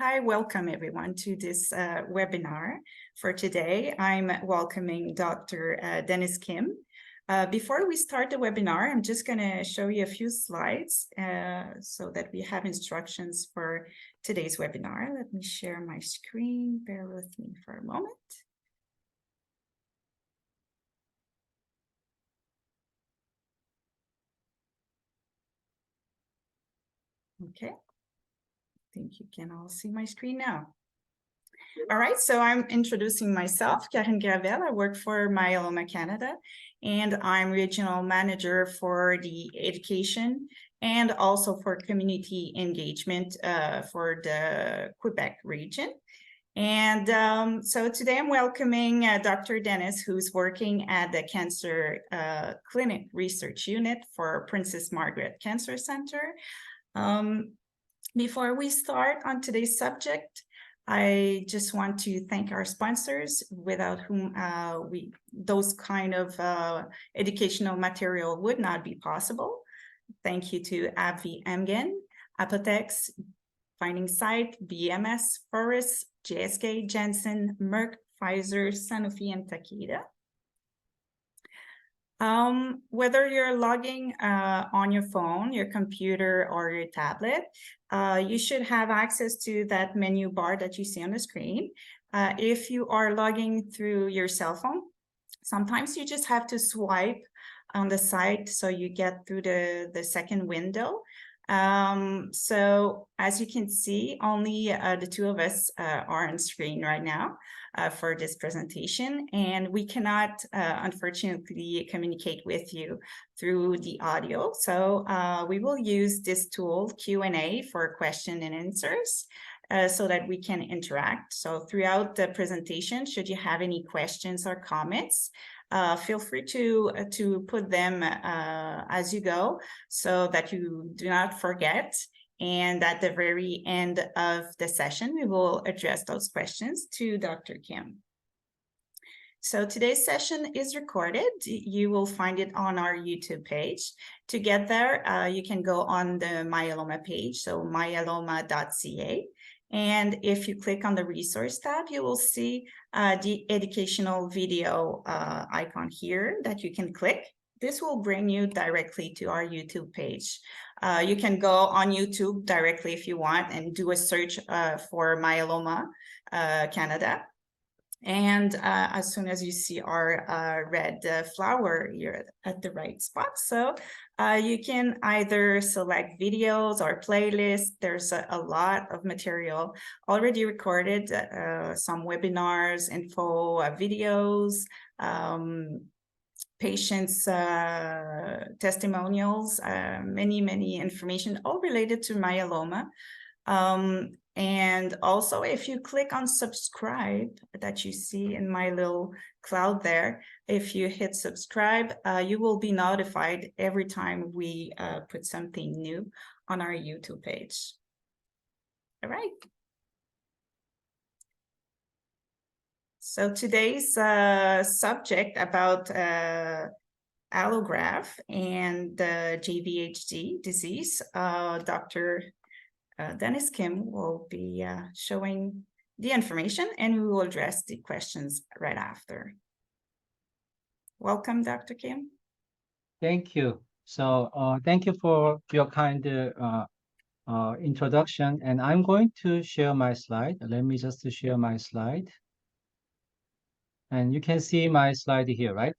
Hi, welcome everyone to this webinar for today. I'm welcoming Dr. Dennis Kim. Before we start the webinar, I'm just going to show you a few slides so that we have instructions for today's webinar. Let me share my screen. Bear with me for a moment. Okay. I think you can all see my screen now. All right, so I'm introducing myself, Karen Gravel. I work for Myeloma Canada, and I'm regional manager for the education and also for community engagement for the Quebec region. And so today I'm welcoming Dr. Dennis, who's working at the Cancer Clinic Research Unit for Princess Margaret Cancer Center. Before we start on today's subject, I just want to thank our sponsors, without whom those kind of educational material would not be possible. Thank you to AbbVie Amgen, Apotex, Finding Sight, BMS, Forest, GSK, Janssen, Merck, Pfizer, Sanofi, and Takeda. Whether you're logging on your phone, your computer, or your tablet, you should have access to that menu bar that you see on the screen. If you are logging through your cell phone, sometimes you just have to swipe on the site so you get through the second window. So as you can see, only the two of us are on screen right now for this presentation, and we cannot unfortunately communicate with you through the audio. So we will use this tool Q&A for question and answers so that we can interact. So throughout the presentation, should you have any questions or comments, feel free to put them as you go so that you do not forget. And at the very end of the session, we will address those questions to Dr. Kim. So today's session is recorded. You will find it on our YouTube page. To get there, you can go on the myeloma page, so myeloma.ca. And if you click on the resource tab, you will see the educational video icon here that you can click. This will bring you directly to our YouTube page. You can go on YouTube directly if you want and do a search for Myeloma Canada. And as soon as you see our red flower, you're at the right spot. So you can either select videos or playlists. There's a lot of material already recorded, some webinars, info, videos, patients' testimonials, many information, all related to myeloma. And also, if you click on subscribe that you see in my little cloud there, if you hit subscribe, you will be notified every time we put something new on our YouTube page. All right. So today's subject about allograft and GvHD disease, Dr. Dennis Kim will be showing the information, and we will address the questions right after. Welcome, Dr. Kim. Thank you. So thank you for your kind introduction, and I'm going to share my slide. Let me just share my slide. And you can see my slide here, right?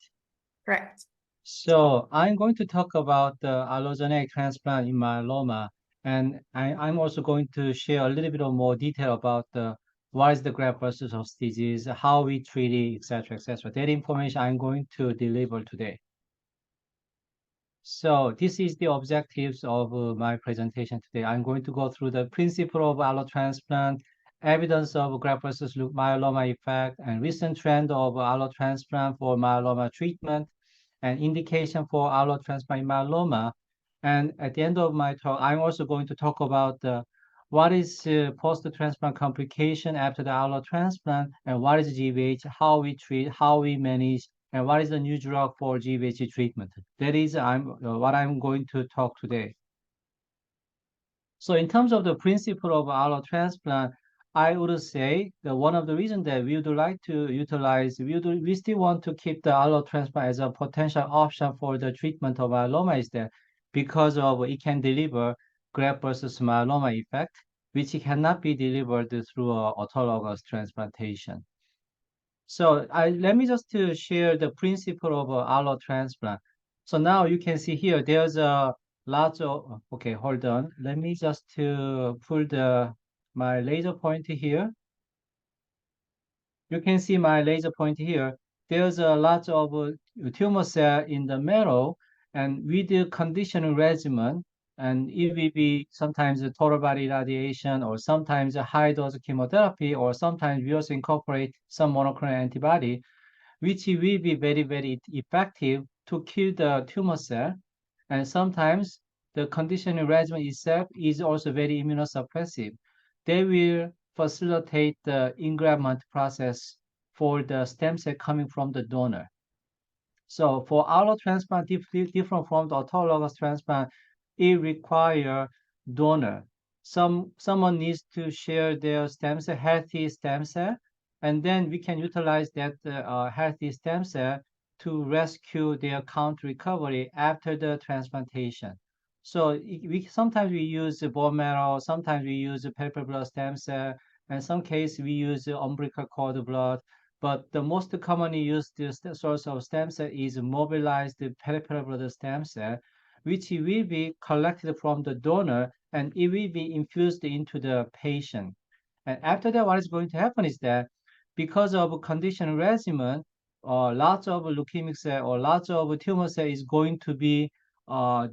Correct. So I'm going to talk about the allogeneic transplant in myeloma. And I'm also going to share a little bit of more detail about what is the graft-versus-host disease, how we treat it, etc., etc. That information I'm going to deliver today. So this is the objectives of my presentation today. I'm going to go through the principle of allotransplant, evidence of graft-versus-myeloma effect, and recent trend of allotransplant for myeloma treatment, and indication for allotransplant in myeloma. And at the end of my talk, I'm also going to talk about what is post-transplant complication after the allotransplant, and what is GvHD, how we treat, how we manage, and what is the new drug for GvHD treatment. That is what I'm going to talk today. So in terms of the principle of allotransplant, I would say that one of the reasons that we would like to utilize, we still want to keep the allo transplant as a potential option for the treatment of myeloma is that because of it can deliver graft versus myeloma effect, which cannot be delivered through autologous transplantation. So let me just to share the principle of allo transplant. So now you can see here, there's a lot of, okay, hold on. Let me just to pull my laser pointer here. You can see my laser point here. There's a lot of tumor cell in the marrow, and with the conditioning regimen, and it will be sometimes a total body radiation, or sometimes a high dose chemotherapy, or sometimes we also incorporate some monoclonal antibody, which will be very, very effective to kill the tumor cell. And sometimes the conditioning regimen itself is also very immunosuppressive. They will facilitate the engraftment process for the stem cell coming from the donor. So for allo transplant, different from the autologous transplant, it requires donor. Someone needs to share their stem cell, healthy stem cell, and then we can utilize that healthy stem cell to rescue their count recovery after the transplantation. So we sometimes we use bone marrow, sometimes we use peripheral blood stem cell, and some case we use umbilical cord blood. But the most commonly used source of stem cell is mobilized peripheral blood stem cell, which will be collected from the donor and it will be infused into the patient. And after that, what is going to happen is that because of condition regimen, lots of leukemic cell or lots of tumor cell is going to be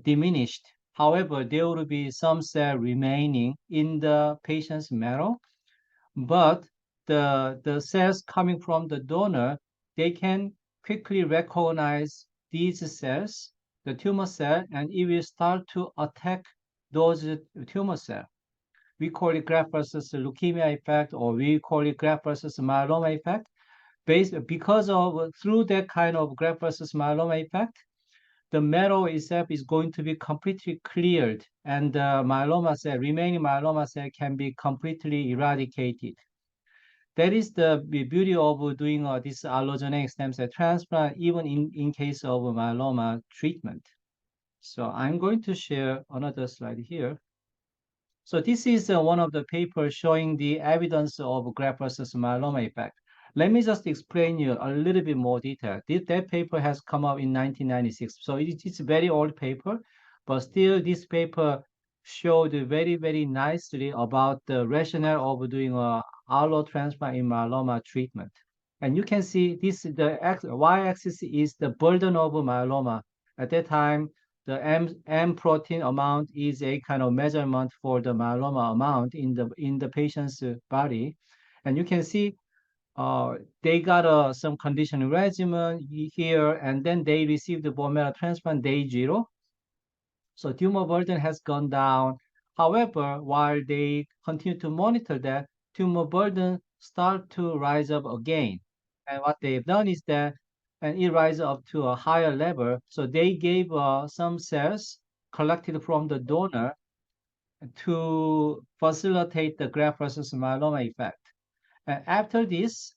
diminished. However, there will be some cell remaining in the patient's marrow, but the cells coming from the donor, they can quickly recognize these cells, the tumor cell, and it will start to attack those tumor cells. We call it graft versus leukemia effect, or we call it graft versus myeloma effect. Because of through that kind of graft versus myeloma effect, the marrow itself is going to be completely cleared, and the remaining myeloma cell can be completely eradicated. That is the beauty of doing this allogeneic stem cell transplant, even in case of myeloma treatment. So I'm going to share another slide here. So this is one of the papers showing the evidence of graft versus myeloma effect. Let me just explain you a little bit more detail. That paper has come out in 1996. So it's a very old paper, but still this paper showed very, very nicely about the rationale of doing a allo transplant in myeloma treatment. And you can see the y-axis is the burden of myeloma. At that time, the M protein amount is a kind of measurement for the myeloma amount in the patient's body. And you can see they got some conditioning regimen here, and then they received the bone marrow transplant day 0. So tumor burden has gone down. However, while they continue to monitor that, tumor burden start to rise up again. And what they've done is that, and it rises up to a higher level. So they gave some cells collected from the donor to facilitate the graft versus myeloma effect. And after this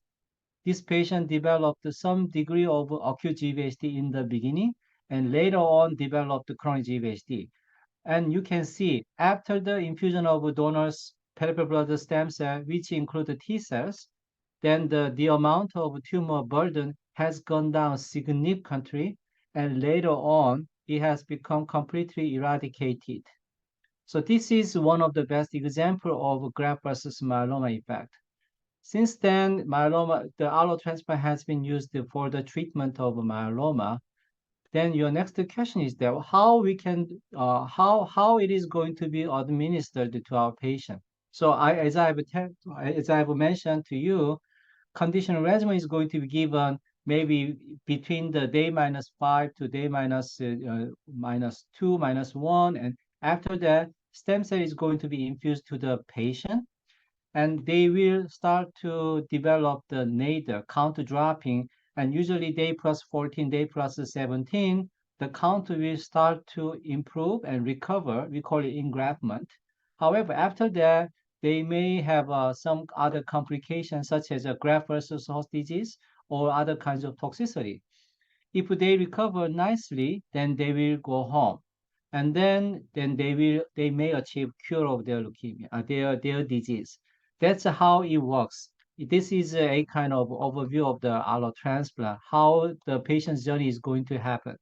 patient developed some degree of acute GvHD in the beginning, and later on developed chronic GvHD. And you can see after the infusion of donors peripheral blood stem cell, which include the T cells, then the amount of tumor burden has gone down significantly, and later on it has become completely eradicated. So this is one of the best example of graft versus myeloma effect. Since then, the allo transplant has been used for the treatment of myeloma. Then your next question is that how we can how it is going to be administered to our patient. So as I've mentioned to you, conditional regimen is going to be given maybe between the day -5 to day -2, -1, and after that, stem cell is going to be infused to the patient, and they will start to develop the nadir count dropping, and usually day +14, day +17, the count will start to improve and recover. We call it engraftment. However, after that, they may have some other complications such as a graft-versus-host disease or other kinds of toxicity. If they recover nicely, then they will go home, and then they may achieve cure of their leukemia, their disease. That's how it works. This is a kind of overview of the allo transplant, how the patient's journey is going to happen.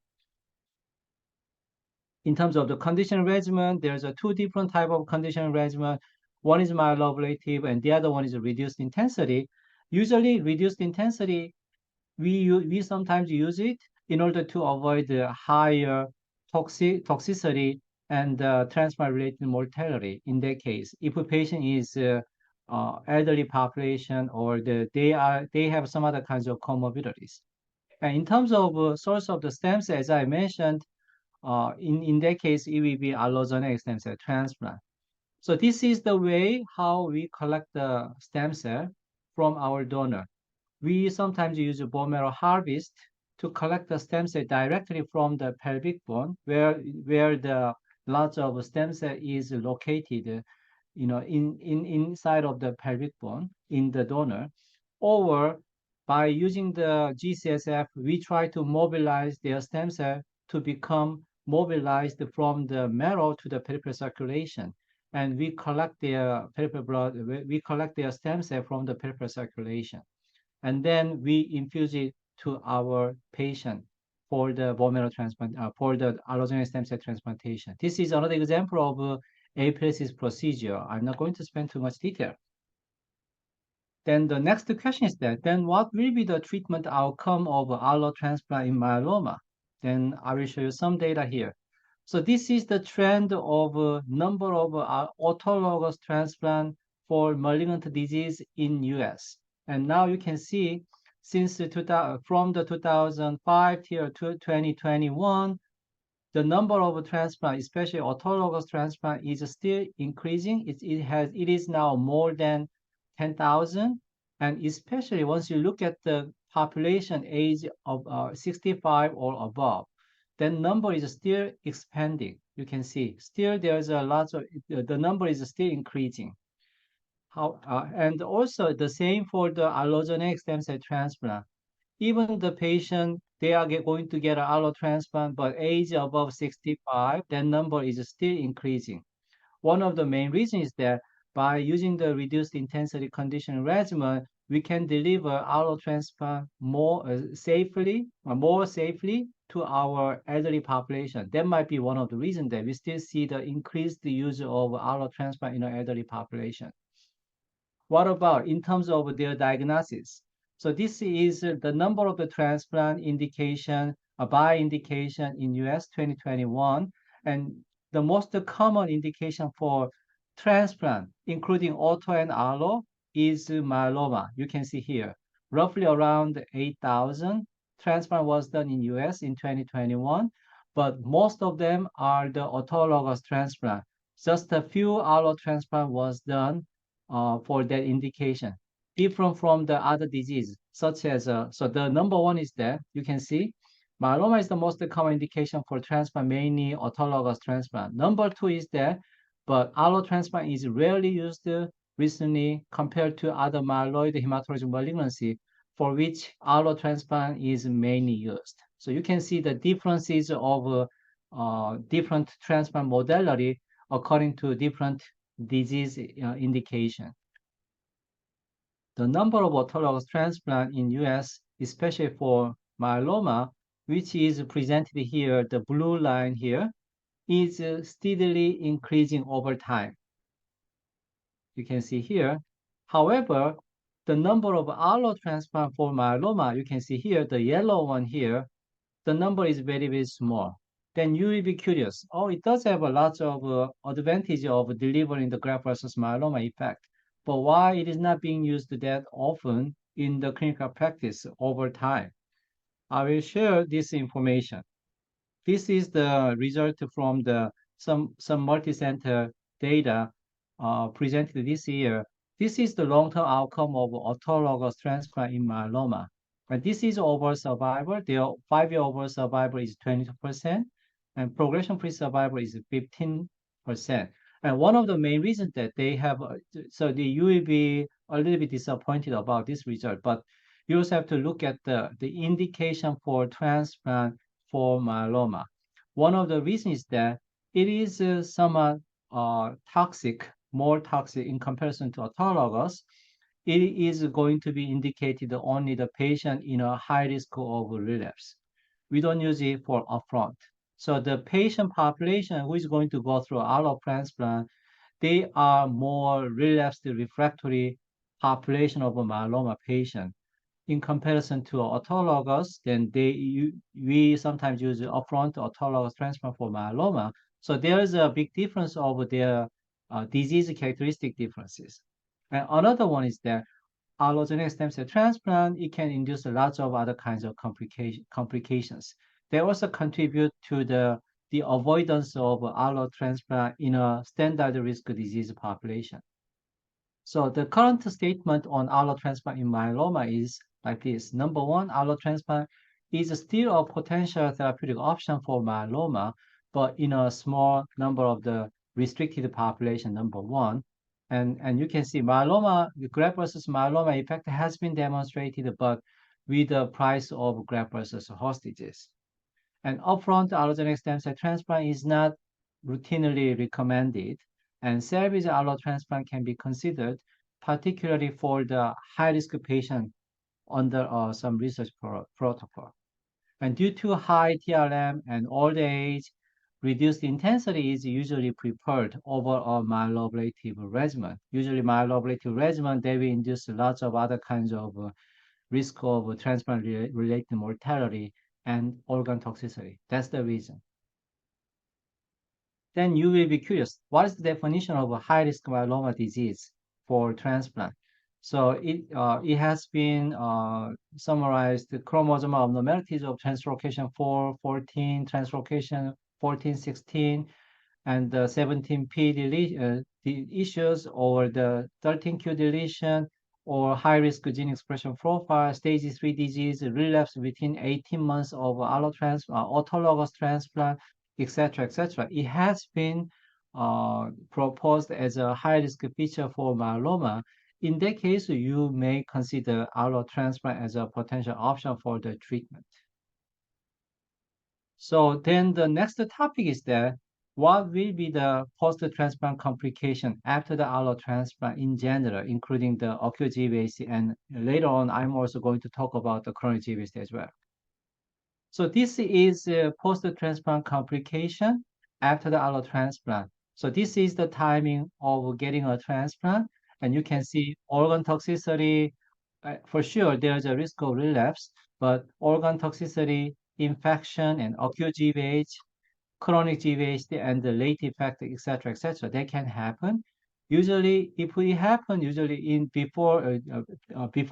In terms of the condition regimen, there's a two different type of condition regimen. One is myeloablative, and the other one is reduced intensity. Usually, reduced intensity we sometimes use it in order to avoid the higher toxicity and transplant-related mortality. In that case, if a patient is elderly population or they have some other kinds of comorbidities. And in terms of source of the stem cell, as I mentioned, in that case, it will be allogeneic stem cell transplant. So this is the way how we collect the stem cell from our donor. We sometimes use a bone marrow harvest to collect the stem cell directly from the pelvic bone, where the lots of stem cell is located, inside of the pelvic bone in the donor, or by using the GCSF, we try to mobilize their stem cell to become mobilized from the marrow to the peripheral circulation, and we collect their peripheral blood, we collect their stem cell from the peripheral circulation, and then we infuse it to our patient for the bone marrow transplant, for the allogeneic stem cell transplantation. This is another example of apheresis procedure. I'm not going to spend too much detail. Then the next question is that, then what will be the treatment outcome of allo transplant in myeloma? Then I will show you some data here. So this is the trend of number of autologous transplant for malignant disease in US. And now you can see since from the 2005 till 2021, the number of transplant, especially autologous transplant, is still increasing. It is now more than 10,000, and especially once you look at the population age of 65 or above, then number is still expanding. You can see still there's a lot of the number is still increasing. And also the same for the allogeneic stem cell transplant. Even the patient, they are going to get an allo transplant, but age above 65, that number is still increasing. One of the main reasons is that by using the reduced intensity conditioning regimen, we can deliver allo transplant more safely to our elderly population. That might be one of the reasons that we still see the increased use of allo transplant in our elderly population. What about in terms of their diagnosis? So this is the number of the transplant indication by indication in US 2021, and the most common indication for transplant, including auto and allo, is myeloma. You can see here, roughly around 8,000 transplant was done in US in 2021, but most of them are the autologous transplant. Just a few allo transplant was done for that indication, different from the other disease, such as, so the number one is that you can see myeloma is the most common indication for transplant, mainly autologous transplant. Number two is that, but allo transplant is rarely used recently compared to other myeloid hematologic malignancy, for which allo transplant is mainly used. So you can see the differences of different transplant modality according to different disease indication. The number of autologous transplant in US, especially for myeloma, which is presented here, the blue line here, is steadily increasing over time. You can see here. However, the number of allo transplant for myeloma, you can see here, the yellow one here, the number is very, very small. Then you will be curious. Oh, it does have a lot of advantage of delivering the graft versus myeloma effect. But why it is not being used that often in the clinical practice over time? I will share this information. This is the result from some multi-center data presented this year. This is the long-term outcome of autologous transplant in myeloma. And this is overall survival. The 5-year overall survival is 22%, and progression-free survival is 15%. And one of the main reasons that they have, so you will be a little bit disappointed about this result, but you also have to look at the indication for transplant for myeloma. One of the reasons is that it is somewhat toxic, more toxic in comparison to autologous. It is going to be indicated only the patient in a high risk of relapse. We don't use it for upfront. So the patient population who is going to go through allo transplant, they are more relapsed refractory population of a myeloma patient. In comparison to autologous, then we sometimes use upfront autologous transplant for myeloma. So there is a big difference over their disease characteristic differences. And another one is that allogeneic stem cell transplant, it can induce lots of other kinds of complications. They also contribute to the avoidance of allo transplant in a standard risk disease population. So the current statement on allo transplant in myeloma is like this. Number one, allo transplant is still a potential therapeutic option for myeloma, but in a small number of the restricted population, number one. And you can see myeloma, the graft versus myeloma effect has been demonstrated, but with the price of graft versus host disease. And upfront allogeneic stem cell transplant is not routinely recommended, and salvage allo transplant can be considered, particularly for the high-risk patient under some research protocol. And due to high TRM and old age, reduced intensity is usually preferred over a myeloablative regimen. Usually myeloablative regimen, they will induce lots of other kinds of risk of transplant-related mortality and organ toxicity. That's the reason. Then you will be curious, what is the definition of a high-risk myeloma disease for transplant? So it has been summarized, the chromosomal abnormalities of translocation 4, 14, translocation 14, 16, and the 17p issues, or the 13q deletion, or high-risk gene expression profile, stage 3 disease, relapse within 18 months of autologous transplant, etc., etc. It has been proposed as a high-risk feature for myeloma. In that case, you may consider allo transplant as a potential option for the treatment. So then the next topic is that what will be the post-transplant complication after the allo transplant in general, including the acute GvHD, and later on, I'm also going to talk about the chronic GvHD as well. So this is a post-transplant complication after the allo transplant. So this is the timing of getting a transplant, and you can see organ toxicity. For sure, there's a risk of relapse, but organ toxicity, infection, and acute GvH, chronic GvHD, and the late effect, etc., they can happen. Usually, if it happen, usually in before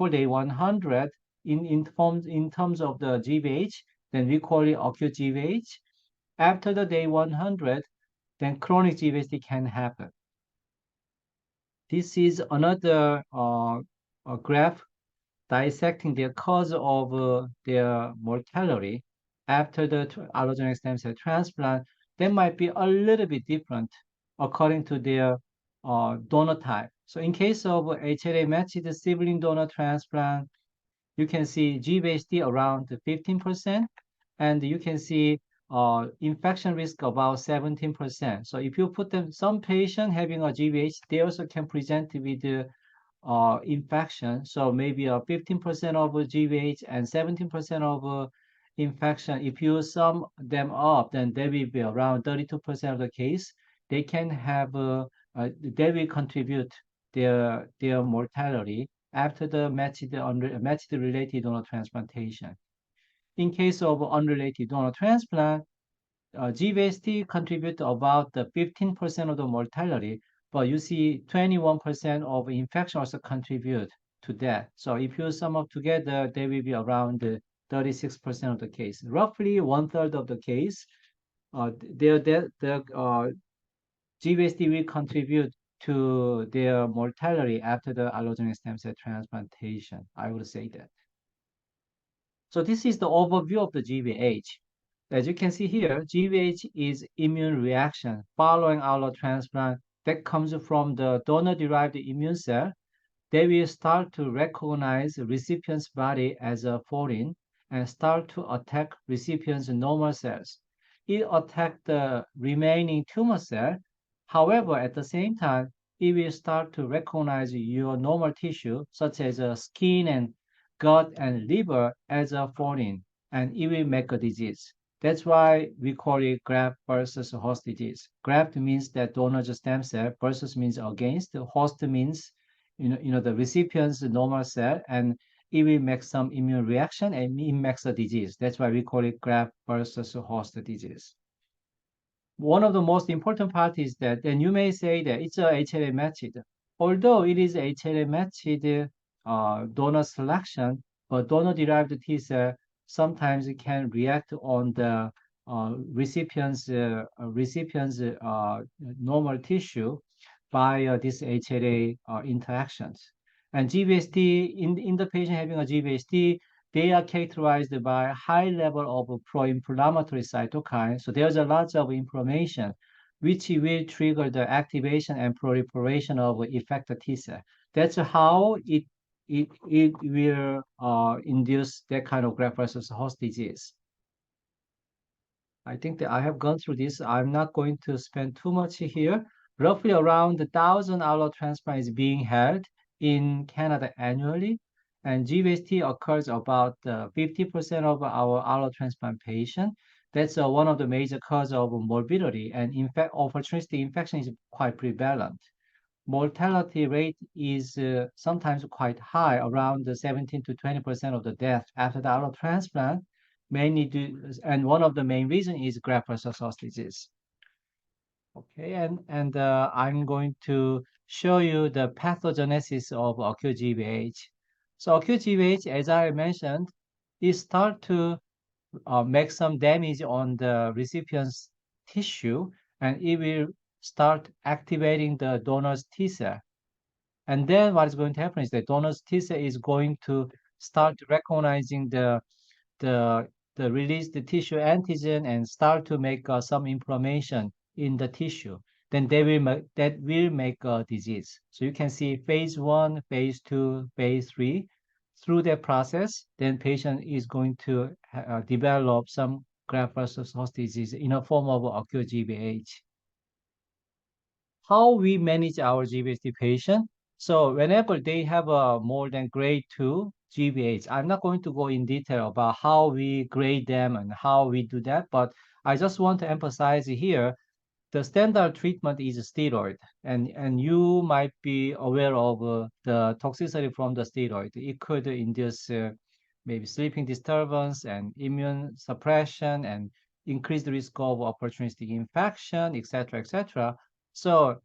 day 100, in terms of the GvH, then we call it acute GvH. After the day 100, then chronic GvHD can happen. This is another graph dissecting the cause of their mortality after the allogeneic stem cell transplant. They might be a little bit different according to their donor type. So in case of HLA matched sibling donor transplant, you can see GvHD around 15%, and you can see infection risk about 17%. So if you put them, some patient having a GvH, they also can present with infection. So maybe 15% of GvH and 17% of infection. If you sum them up, then they will be around 32% of the case. They can have, they will contribute their mortality after the matched related donor transplantation. In case of unrelated donor transplant, GvHD contribute about the 15% of the mortality, but you see 21% of infection also contribute to that. So if you sum up together, they will be around 36% of the case. Roughly 1/3 of the case, the GvHD will contribute to their mortality after the allogeneic stem cell transplantation. I would say that. So this is the overview of the GvH. As you can see here, GvH is immune reaction following allo transplant that comes from the donor-derived immune cell, they will start to recognize the recipient's body as a foreign and start to attack recipient's normal cells. It attacks the remaining tumor cell. However, at the same time, it will start to recognize your normal tissue, such as skin and gut and liver, as a foreign, and it will make a disease. That's why we call it graft versus host disease. Graft means that donor's stem cell, versus means against, host means the recipient's normal cell, and it will make some immune reaction and it makes a disease. That's why we call it graft versus host disease. One of the most important part is that then you may say that it's a HLA matched. Although it is HLA matched donor selection, but donor-derived T cell sometimes it can react on the recipient's normal tissue by this HLA interactions. And GvHD, in the patient having a GvHD, they are characterized by high level of pro-inflammatory cytokine. So there's a lot of inflammation, which will trigger the activation and proliferation of effector T cell. That's how it will induce that kind of graft versus host disease. I think that I have gone through this. I'm not going to spend too much here. Roughly around 1,000 allo transplants is being held in Canada annually, and GvHD occurs about 50% of our allo transplant patients. That's one of the major causes of morbidity, and in fact, opportunistic infection is quite prevalent. Mortality rate is sometimes quite high, around 17 to 20% of the death after the allo transplant, mainly due, and one of the main reasons is graft-versus-host disease. Okay, and I'm going to show you the pathogenesis of acute GvH. So acute GvH, as I mentioned, it start to make some damage on the recipient's tissue, and it will start activating the donor's T cell. And then what is going to happen is the donor's T cell is going to start recognizing the released tissue antigen and start to make some inflammation in the tissue. Then that will make a disease. So you can see phase 1, phase 2, phase 3. Through that process, then patient is going to develop some graft versus host disease in a form of acute GvH. How we manage our GvHD patient? So whenever they have a more than grade 2 GvH, I'm not going to go in detail about how we grade them and how we do that, but I just want to emphasize here, the standard treatment is steroid, and you might be aware of the toxicity from the steroid. It could induce maybe sleeping disturbance and immune suppression and increased risk of opportunistic infection, etc., etc. So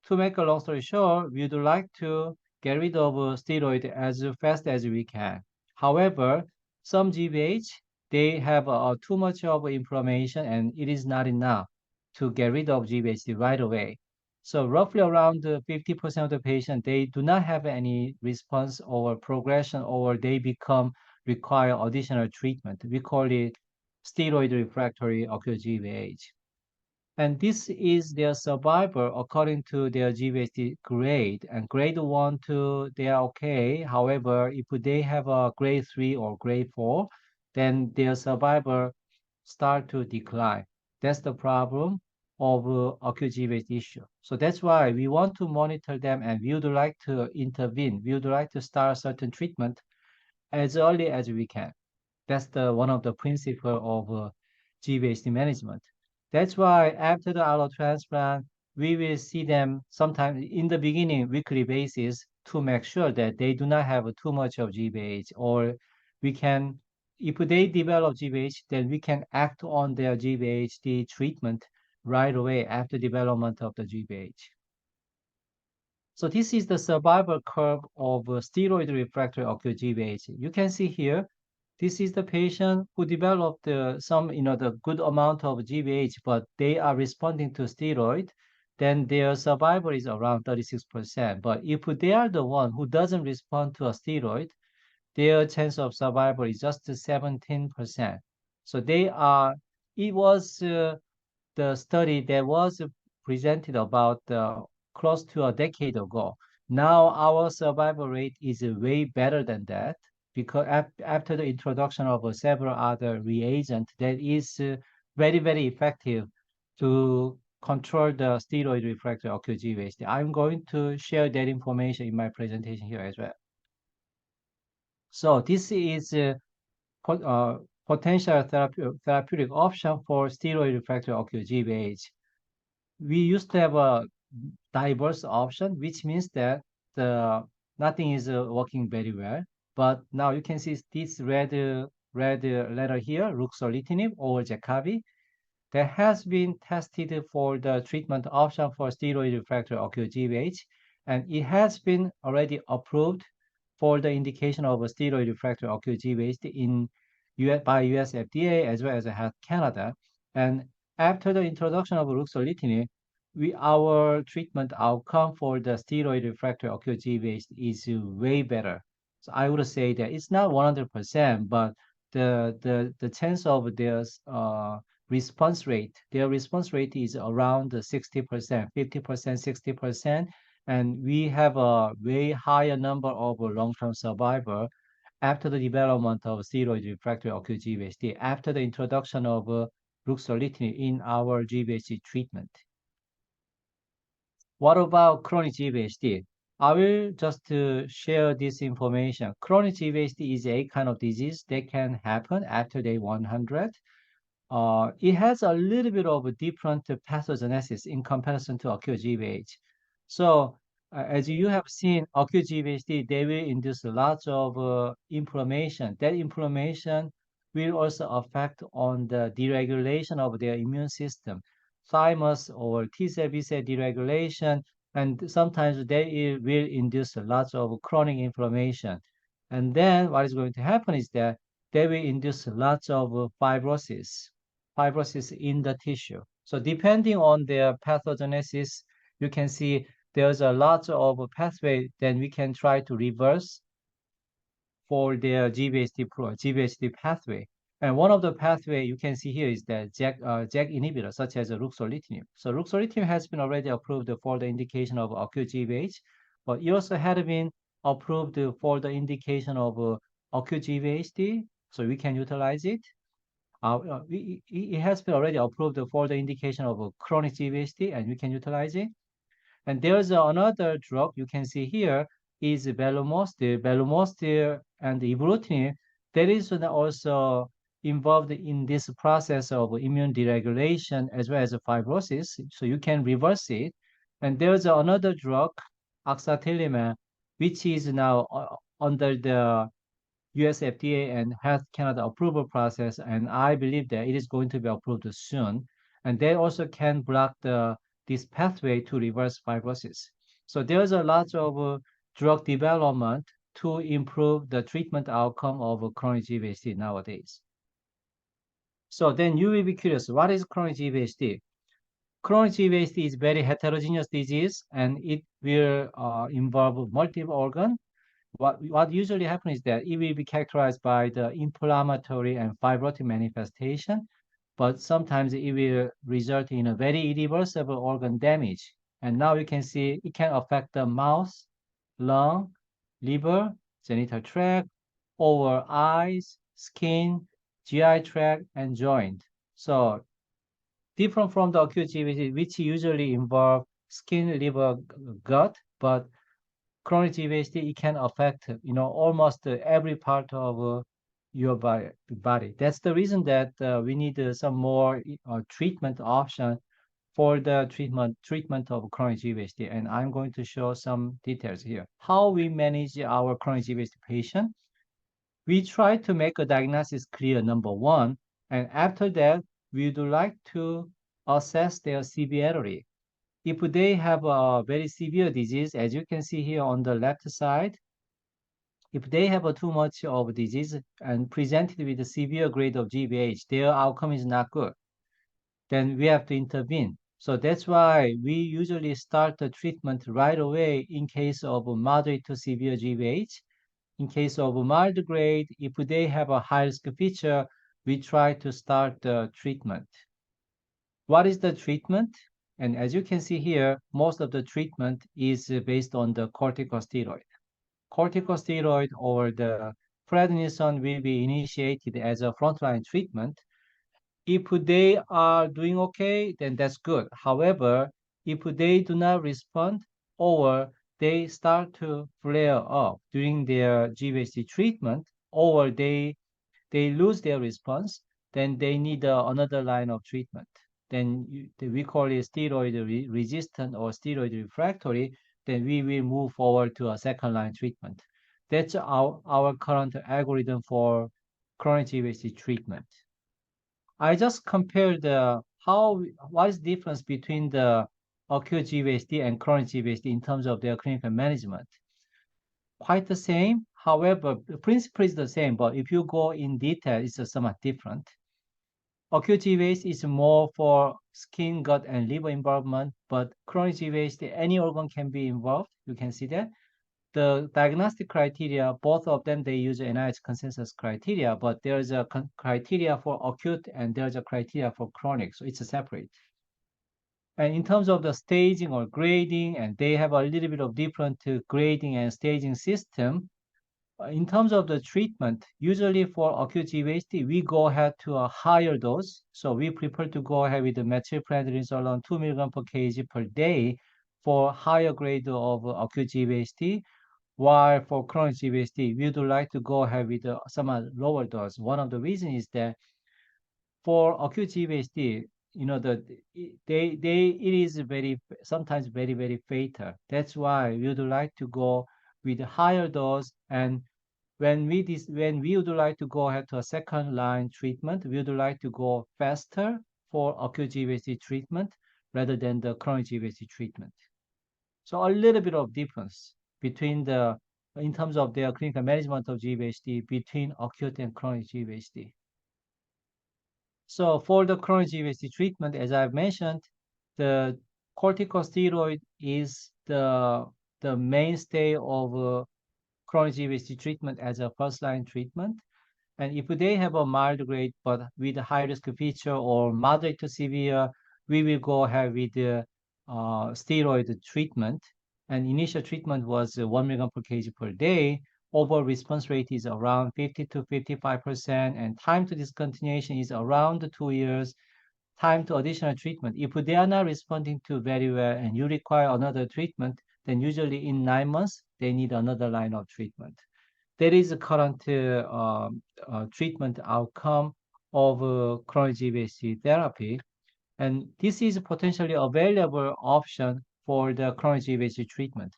to make a long story short, we would like to get rid of steroid as fast as we can. However, some GvH, they have too much of inflammation and it is not enough to get rid of GvHD right away. So roughly around 50% of the patient, they do not have any response or progression, or they require additional treatment. We call it steroid refractory acute GvH. And this is their survivor according to their GvHD grade. And grade 1, 2, they are okay. However, if they have a grade 3 or grade 4, then their survivor start to decline. That's the problem of acute GvHD issue. So that's why we want to monitor them, and we would like to intervene. We would like to start certain treatment as early as we can. That's one of the principle of GvHD management. That's why after the allo transplant, we will see them sometimes in the beginning, weekly basis, to make sure that they do not have too much of GvH, or we can, if they develop GvH, then we can act on their GvHD treatment right away after development of the GvH. So this is the survival curve of steroid refractory acute GvH. You can see here, this is the patient who developed the good amount of GvH, but they are responding to steroid, then their survival is around 36%. But if they are the one who doesn't respond to a steroid, their chance of survival is just 17%. So it was the study that was presented about close to a decade ago. Now our survival rate is way better than that because after the introduction of several other reagents that is very, very effective to control the steroid refractory acute GvHD. I'm going to share that information in my presentation here as well. So this is potential therapeutic option for steroid refractory acute GvHD. We used to have a diverse option, which means that nothing is working very well. But now you can see this red letter here, ruxolitinib or Jakavi, that has been tested for the treatment option for steroid refractory acute GvHD, and it has been already approved for the indication of a steroid refractory acute GvHD in by US FDA as well as Health Canada. And after the introduction of ruxolitinib, our treatment outcome for the steroid refractory acute GvHD is way better. So I would say that it's not 100%, but the chance of their response rate, their response rate is around 60%, 50%, 60%, and we have a way higher number of long-term survivor after the development of steroid refractory acute GvHD, after the introduction of ruxolitinib in our GvHD treatment. What about chronic GvHD? I will just share this information. Chronic GvHD is a kind of disease that can happen after day 100. It has a little bit of a different pathogenesis in comparison to acute GvHD. So as you have seen, acute GvHD, they will induce lots of inflammation. That inflammation will also affect on the deregulation of their immune system, thymus or T-cell, B-cell deregulation, and sometimes they will induce lots of chronic inflammation. And then what is going to happen is that they will induce lots of fibrosis in the tissue. So depending on their pathogenesis, you can see there's a lot of pathway that we can try to reverse for their GvHD pathway. And one of the pathway you can see here is the JAK inhibitor, such as ruxolitinib. So ruxolitinib has been already approved for the indication of acute GvHD, but it also had been approved for the indication of acute GvHD, so we can utilize it. It has been already approved for the indication of chronic GvHD, and we can utilize it. And there's another drug you can see here is belumostir and ibrutinib. That is also involved in this process of immune deregulation as well as fibrosis, so you can reverse it. And there's another drug, axatilimab, which is now under the US FDA and Health Canada approval process, and I believe that it is going to be approved soon. And they also can block this pathway to reverse fibrosis. So there's a lot of drug development to improve the treatment outcome of chronic GvHD nowadays. So then you will be curious, what is chronic GvHD? Chronic GvHD is very heterogeneous disease, and it will involve multiple organs. What usually happens is that it will be characterized by the inflammatory and fibrotic manifestation, but sometimes it will result in a very irreversible organ damage. And now you can see it can affect the mouth, lung, liver, genital tract, over eyes, skin, GI tract, and joint. So different from the acute GvHD, which usually involve skin, liver, gut, but chronic GvHD, it can affect, almost every part of your body. That's the reason that we need some more treatment option for the treatment of chronic GvHD. And I'm going to show some details here. How we manage our chronic GvHD patient. We try to make a diagnosis clear, number one, and after that, we would like to assess their severity. If they have a very severe disease, as you can see here on the left side, if they have too much of disease and presented with a severe grade of GvHD, their outcome is not good, then we have to intervene. So that's why we usually start the treatment right away in case of moderate to severe GvHD. In case of mild grade, if they have a high risk feature, we try to start the treatment. What is the treatment? And as you can see here, most of the treatment is based on the corticosteroid. Corticosteroid or the prednisone will be initiated as a frontline treatment. If they are doing okay, then that's good. However, if they do not respond or they start to flare up during their GvHD treatment or they lose their response, then they need another line of treatment. Then we call it steroid resistant or steroid refractory. Then we will move forward to a second line treatment. That's our current algorithm for chronic GvHD treatment. I just compared what is the difference between the acute GvHD and chronic GvHD in terms of their clinical management. Quite the same. However, the principle is the same, but if you go in detail, it's somewhat different. Acute GvHD is more for skin, gut, and liver involvement, but chronic GvHD, any organ can be involved. You can see that. The diagnostic criteria, both of them, they use NIH consensus criteria, but there's a criteria for acute and there's a criteria for chronic, so it's a separate. And in terms of the staging or grading, and they have a little bit of different grading and staging system. In terms of the treatment, usually for acute GvHD, we go ahead to a higher dose. So we prefer to go ahead with the methylprednisolone 2 mg per kg per day for higher grade of acute GvHD. While for chronic GvHD, we would like to go ahead with somewhat lower dose. One of the reasons is that for acute GvHD, it is sometimes very fatal. That's why we would like to go with a higher dose. And when we would like to go ahead to a second line treatment, we would like to go faster for acute GvHD treatment rather than the chronic GvHD treatment. So a little bit of difference between in terms of their clinical management of GvHD between acute and chronic GvHD. So for the chronic GvHD treatment, as I've mentioned, the corticosteroid is the mainstay of chronic GvHD treatment as a first-line treatment. And if they have a mild grade but with a high-risk feature or moderate to severe, we will go ahead with the steroid treatment. And initial treatment was 1 mg per kg per day. Overall response rate is around 50 to 55%, and time to discontinuation is around 2 years. Time to additional treatment. If they are not responding to very well and you require another treatment, then usually in 9 months, they need another line of treatment. That is the current treatment outcome of chronic GvHD therapy. And this is potentially available option for the chronic GvHD treatment.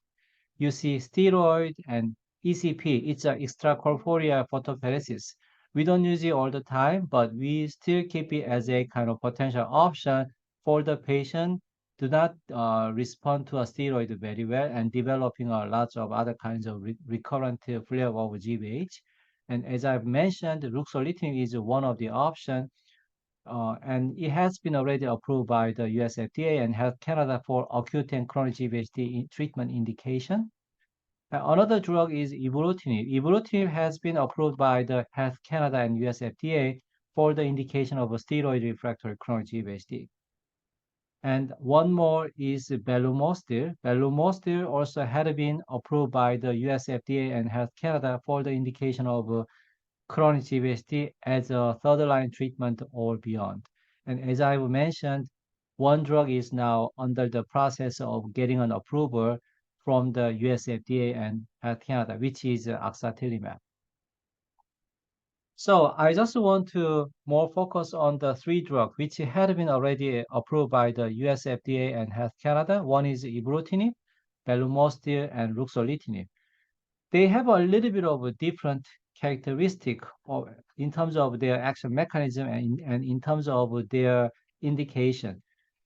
You see steroid and ECP, it's an extracorporeal photopheresis. We don't use it all the time, but we still keep it as a kind of potential option for the patient do not respond to a steroid very well and developing lots of other kinds of recurrent flare of GvH. And as I've mentioned, ruxolitinib is one of the options, and it has been already approved by the US FDA and Health Canada for acute and chronic GvHD treatment indication. Another drug is ibrutinib. Ibrutinib has been approved by the Health Canada and US FDA for the indication of a steroid refractory chronic GvHD. And one more is belumostir. Belumostir also had been approved by the US FDA and Health Canada for the indication of chronic GvHD as a third-line treatment or beyond. And as I mentioned, one drug is now under the process of getting an approval from the US FDA and Health Canada, which is axatilimab. So I just want to more focus on the 3 drugs which had been already approved by the US FDA and Health Canada. One is ibrutinib, belumostir, and ruxolitinib. They have a little bit of a different characteristic in terms of their action mechanism and in terms of their indication.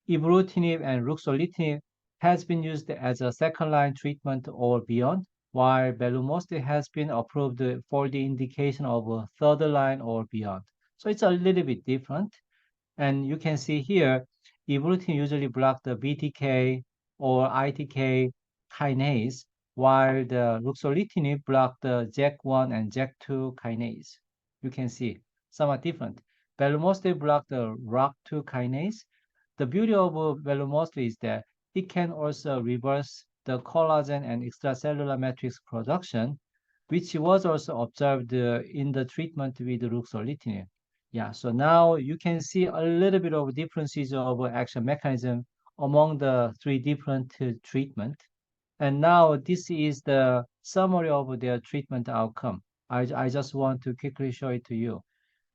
Ibrutinib and ruxolitinib has been used as a second-line treatment or beyond, while belumostir has been approved for the indication of a third-line or beyond. So it's a little bit different. And you can see here, ibrutinib usually blocks the BTK or ITK kinase, while the ruxolitinib block the JAK1 and JAK2 kinase. You can see somewhat different. Belumostir block the ROCK2 kinase, the beauty of velomostly is that it can also reverse the collagen and extracellular matrix production, which was also observed in the treatment with ruxolitinib. Yeah, so now you can see a little bit of differences of action mechanism among the three different treatment. And now this is the summary of their treatment outcome. I just want to quickly show it to you.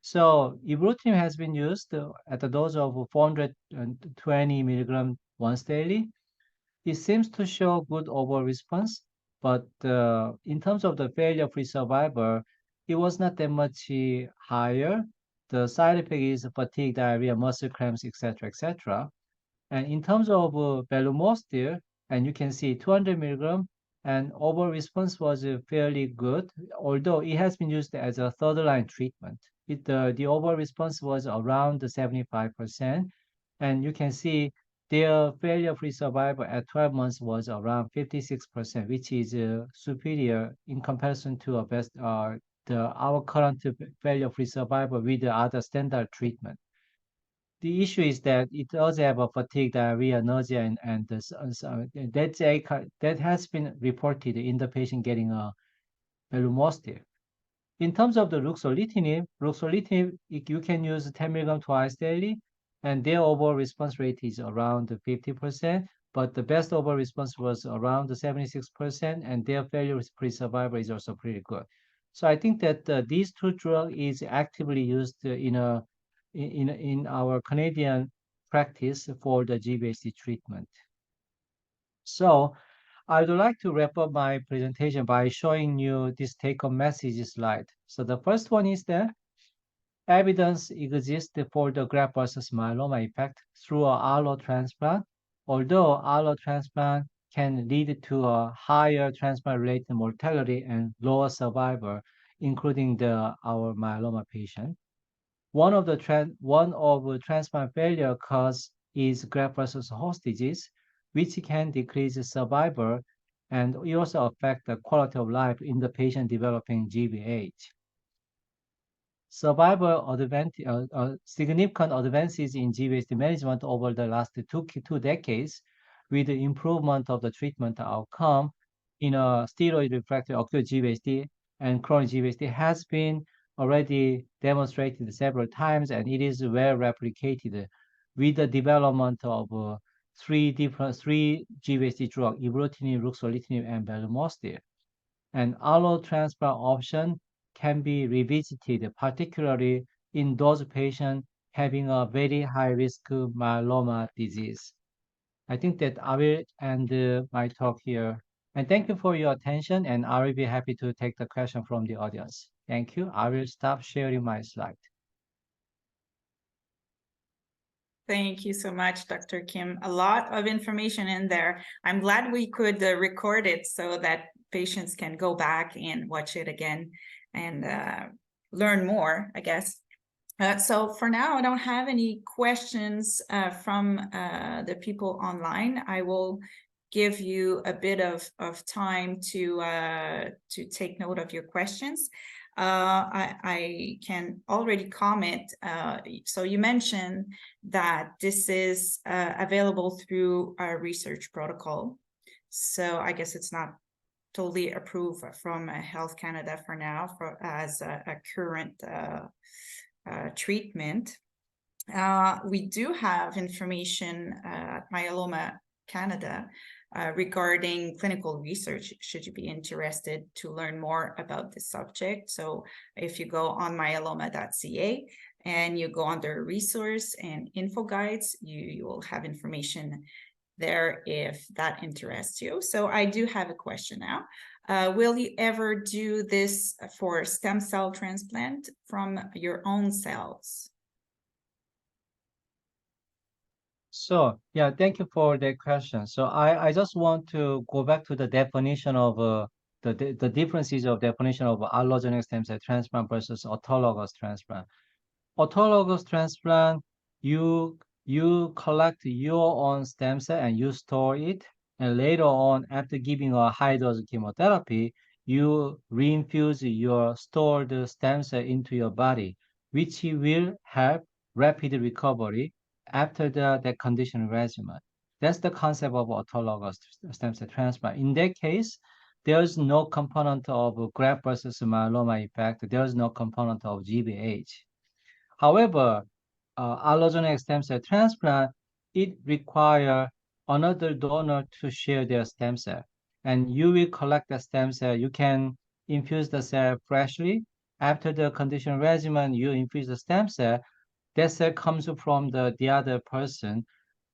So ibrutinib has been used at a dose of 420 milligram once daily. It seems to show good overall response, but in terms of the failure-free survival, it was not that much higher. The side effect is fatigue, diarrhea, muscle cramps, etc., etc. And in terms of belumostil, and you can see 200 milligram, and overall response was fairly good, although it has been used as a third line treatment. The overall response was around 75%, and you can see their failure-free survival at 12 months was around 56%, which is superior in comparison to our current failure-free survival with the other standard treatment. The issue is that it does have a fatigue, diarrhea, nausea, and that has been reported in the patient getting a belumostil. In terms of the ruxolitinib, you can use 10 milligram twice daily, and their overall response rate is around 50%, but the best overall response was around 76%, and their failure-free survival is also pretty good. So I think that these two drugs is actively used in our Canadian practice for the GvHD treatment. So I would like to wrap up my presentation by showing you this take-home message slide. So the first one is that evidence exists for the graft versus myeloma effect through a allo transplant, although allo transplant can lead to a higher transplant-related mortality and lower survival, including our myeloma patient. One of transplant failure cause is graft-versus-host disease, which can decrease survival and it also affect the quality of life in the patient developing GvH. Significant advances in GvHD management over the last two decades with the improvement of the treatment outcome in a steroid refractory acute GvHD and chronic GvHD has been already demonstrated several times, and it is well replicated with the development of three GvHD drugs, ibrutinib, ruxolitinib, and belumostil. And allo transplant option can be revisited, particularly in those patients having a very high risk myeloma disease. I think that I will end my talk here. And thank you for your attention, and I will be happy to take the question from the audience. Thank you. I will stop sharing my slide. Thank you so much, Dr. Kim. A lot of information in there. I'm glad we could record it so that patients can go back and watch it again and learn more, I guess. So for now, I don't have any questions from the people online. I will give you a bit of time to take note of your questions. I can already comment. So you mentioned that this is available through a research protocol. So I guess it's not totally approved from Health Canada for now as a current treatment. We do have information at Myeloma Canada regarding clinical research, should you be interested to learn more about this subject. So if you go on myeloma.ca and you go under resource and info guides, you will have information there if that interests you. So I do have a question now. Will you ever do this for stem cell transplant from your own cells? So yeah, thank you for that question. So I just want to go back to the definition of the differences of definition of allogeneic stem cell transplant versus autologous transplant. Autologous transplant, you collect your own stem cell and you store it, and later on, after giving a high dose chemotherapy, you reinfuse your stored stem cell into your body, which will help rapid recovery after the conditioning regimen. That's the concept of autologous stem cell transplant. In that case, there's no component of graft versus myeloma effect. There's no component of GvH. However, allogeneic stem cell transplant, it requires another donor to share their stem cell. And you will collect the stem cell. You can infuse the cell freshly. After the conditioning regimen, you infuse the stem cell. That cell comes from the other person.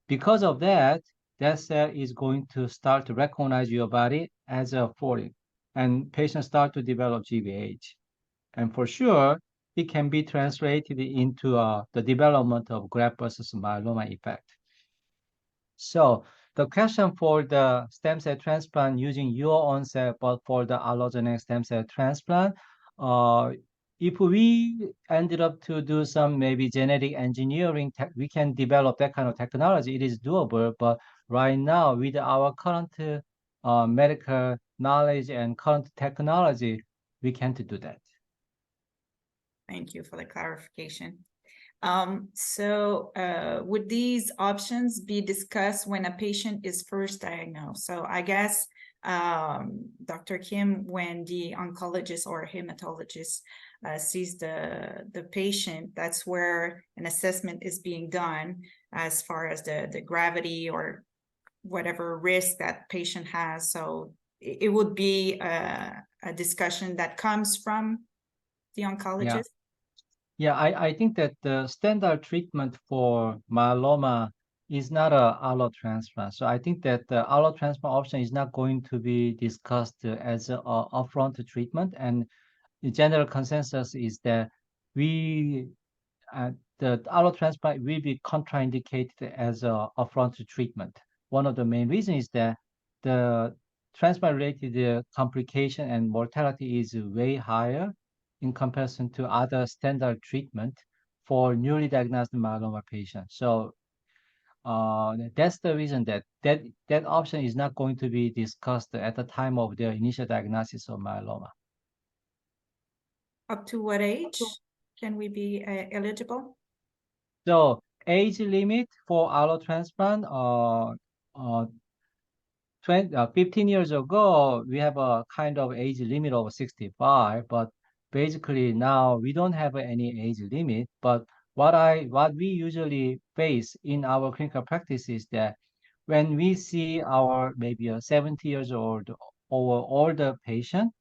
Because of that, that cell is going to start to recognize your body as a foreign. And patients start to develop GvH. And for sure, it can be translated into the development of graft versus myeloma effect. So the question for the stem cell transplant using your own cell, but for the allogeneic stem cell transplant, uh, if we ended up to do some maybe genetic engineering, we can develop that kind of technology. It is doable, but right now with our current medical knowledge and current technology, we can't do that. Thank you for the clarification. Would these options be discussed when a patient is first diagnosed? So I guess, Dr. Kim, when the oncologist or hematologist sees the patient, that's where an assessment is being done as far as the gravity or whatever risk that patient has. So it would be a discussion that comes from the oncologist. Yeah, I think that the standard treatment for myeloma is not a allo transplant. So I think that the allo transplant option is not going to be discussed as a upfront treatment. And the general consensus is that we the allo transplant will be contraindicated as a upfront treatment. One of the main reasons is that the transplant-related complication and mortality is way higher in comparison to other standard treatment for newly diagnosed myeloma patients. So that's the reason that option is not going to be discussed at the time of their initial diagnosis of myeloma. Up to what age can we be eligible? So age limit for allo transplant, 15 years ago, we have a kind of age limit of 65, but basically now we don't have any age limit. But what we usually face in our clinical practice is that when we see our maybe a 70 years old or older patient,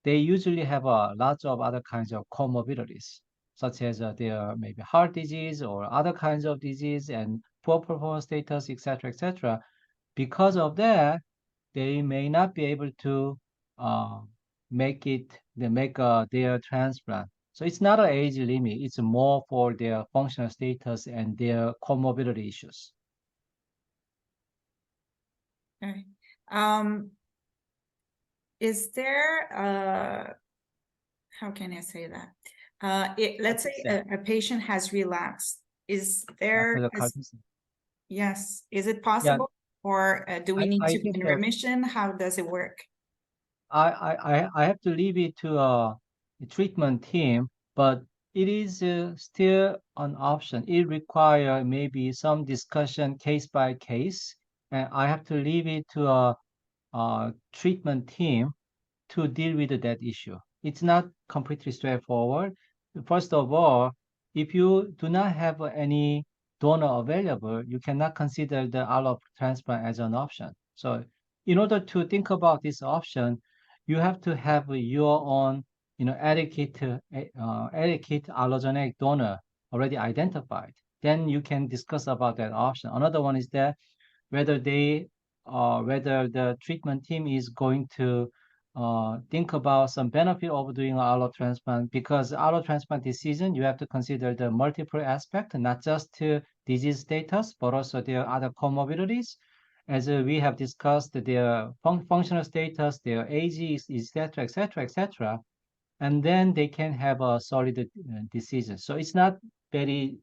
they usually have lots of other kinds of comorbidities, such as their maybe heart disease or other kinds of disease and poor performance status, etc., etc. Because of that, they may not be able to uh, make their transplant. So it's not an age limit. It's more for their functional status and their comorbidity issues. Okay. Is there how can I say that? Let's say a patient has relapsed. Is there yes, is it possible? Or do we need to be in remission? How does it work? I have to leave it to a treatment team, but it is still an option. It requires maybe some discussion case by case, and I have to leave it to a treatment team to deal with that issue. It's not completely straightforward. First of all, if you do not have any donor available, you cannot consider the allo transplant as an option. So in order to think about this option, you have to have your own, adequate allogeneic donor already identified. Then you can discuss about that option. Another one is that whether whether the treatment team is going to think about some benefit of doing allo transplant, because allo transplant decision, you have to consider the multiple aspect, not just disease status, but also their other comorbidities. As we have discussed, their functional status, their age, etc., etc., etc., and then they can have a solid decision. So it's not very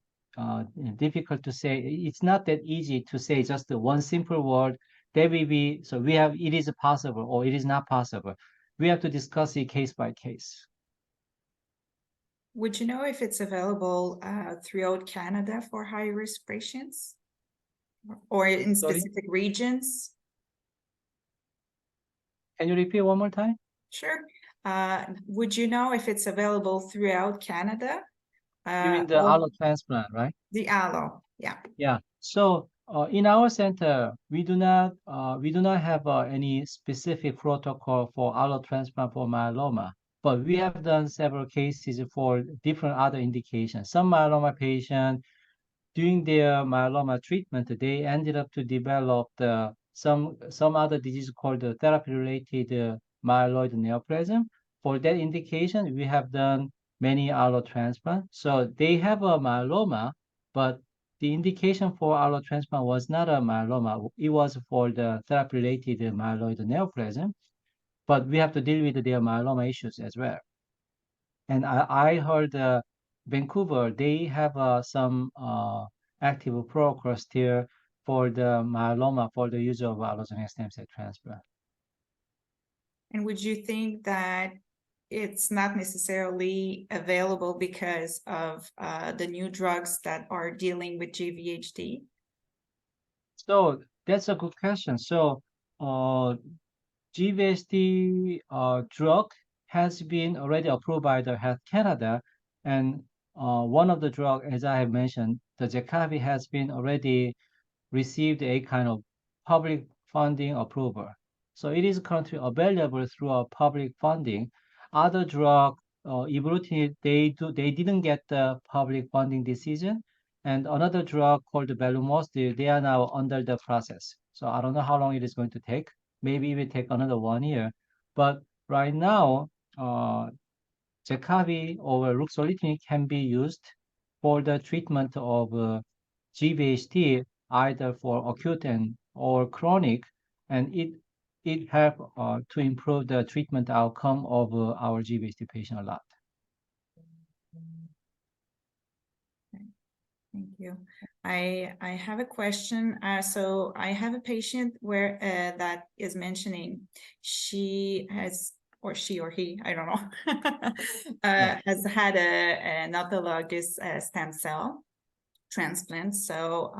difficult to say. It's not that easy to say just one simple word. There will be, so we have, it is possible or it is not possible. We have to discuss it case by case. Would you know if it's available throughout Canada for high-risk patients or in Sorry, specific regions? can you repeat one more time? Sure. Would you know if it's available throughout Canada? You mean the All allo transplant, right? the allo, yeah. Yeah. So in our center, we do not have any specific protocol for allo transplant for myeloma, but we have done several cases for different other indications. Some myeloma patient during their myeloma treatment, they ended up to develop some other disease called the therapy-related myeloid neoplasm. For that indication, we have done many allo transplant. So they have a myeloma, but the indication for allo transplant was not a myeloma. It was for the therapy-related myeloid neoplasm, but we have to deal with their myeloma issues as well. And I heard Vancouver, they have some active protocols here for the myeloma for the use of allogeneic stem cell transplant. And would you think that it's not necessarily available because of the new drugs that are dealing with GvHD? So that's a good question. So GvHD drug has been already approved by the Health Canada, and one of the drug, as I have mentioned, the Jakavi has been already received a kind of public funding approval. So it is currently available through a public funding. Other drug, ibrutinib, they didn't get the public funding decision. And another drug called belumostil, they are now under the process. So I don't know how long it is going to take. Maybe it will take another 1 year. But right now, Jakavi or ruxolitinib can be used for the treatment of GvHD, either for acute and or chronic, and it help to improve the treatment outcome of our GvHD patient a lot. Thank you. I have a question. So I have a patient where that is mentioning she has, or she or he, I don't know, Yeah. has had an autologous stem cell transplant. So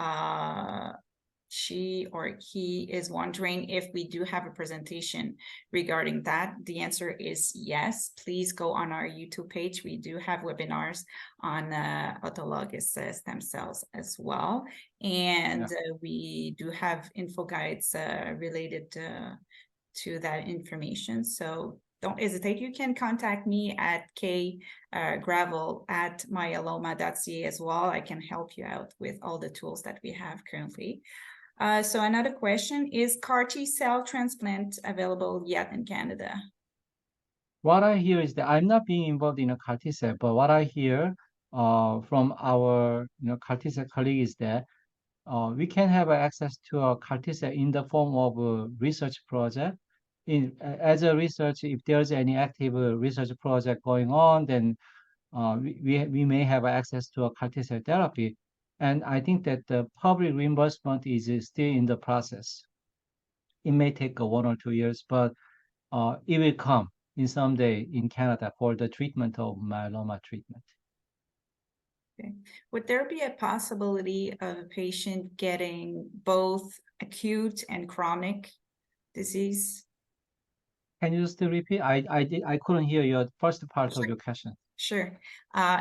she or he is wondering if we do have a presentation regarding that. The answer is yes. Please go on our YouTube page. We do have webinars on autologous stem cells as well. And we do have info guides related to that information. So don't hesitate. You can contact me at gravel@myeloma.ca as well. I can help you out with all the tools that we have currently. So another question, is CAR T cell transplant available yet in Canada? What I hear is that I'm not being involved in a CAR T cell, but what I hear from our CAR T cell colleague is that we can have access to a CAR T cell in the form of a research project. As a research, if there's any active research project going on, then we may have access to a CAR T cell therapy. And I think that the public reimbursement is still in the process. It may take 1 or 2 years, but it will come in some day in Canada for the treatment of myeloma treatment. Okay. Would there be a possibility of a patient getting both acute and chronic disease? Can you just repeat? I couldn't hear your first part of your question. Sure.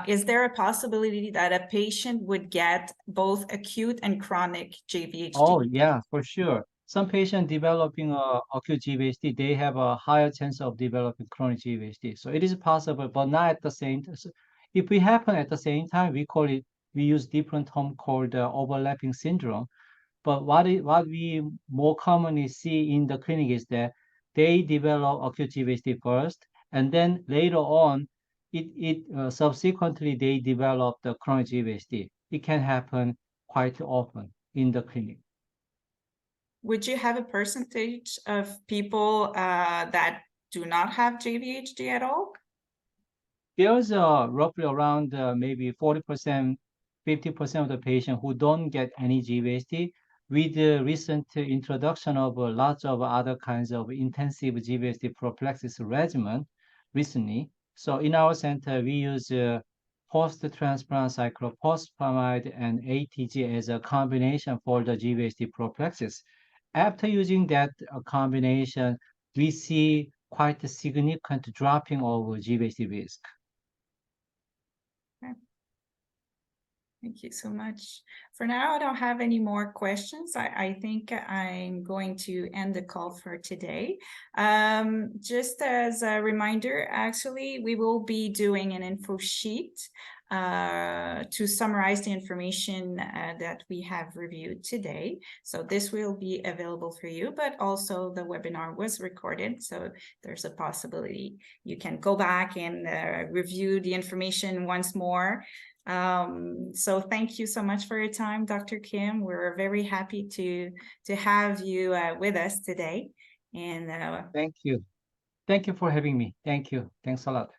Is there a possibility that a patient would get both acute and chronic GvHD? Oh, yeah, for sure. Some patients developing acute GvHD, they have a higher chance of developing chronic GvHD. So it is possible, but not at the same time. So if we happen at the same time, we use different term called overlapping syndrome. But what we more commonly see in the clinic is that they develop acute GvHD first, and then later on, subsequently they develop the chronic GvHD. It can happen quite often in the clinic. Would you have a percentage of people that do not have GvHD at all? There's roughly around maybe 40%, 50% of the patients who don't get any GvHD. With the recent introduction of lots of other kinds of intensive GvHD prophylaxis regimen recently. So in our center, we use post-transplant cyclophosphamide and ATG as a combination for the GvHD prophylaxis. After using that combination, we see quite a significant dropping of GvHD risk. Thank you so much. For now, I don't have any more questions. I think I'm going to end the call for today. Just as a reminder, actually, we will be doing an info sheet to summarize the information that we have reviewed today. So this will be available for you, but also the webinar was recorded. So there's a possibility you can go back and review the information once more. So thank you so much for your time, Dr. Kim. We're very happy to have you with us today. And thank you. Thank you for having me. Thank you. Thanks a lot.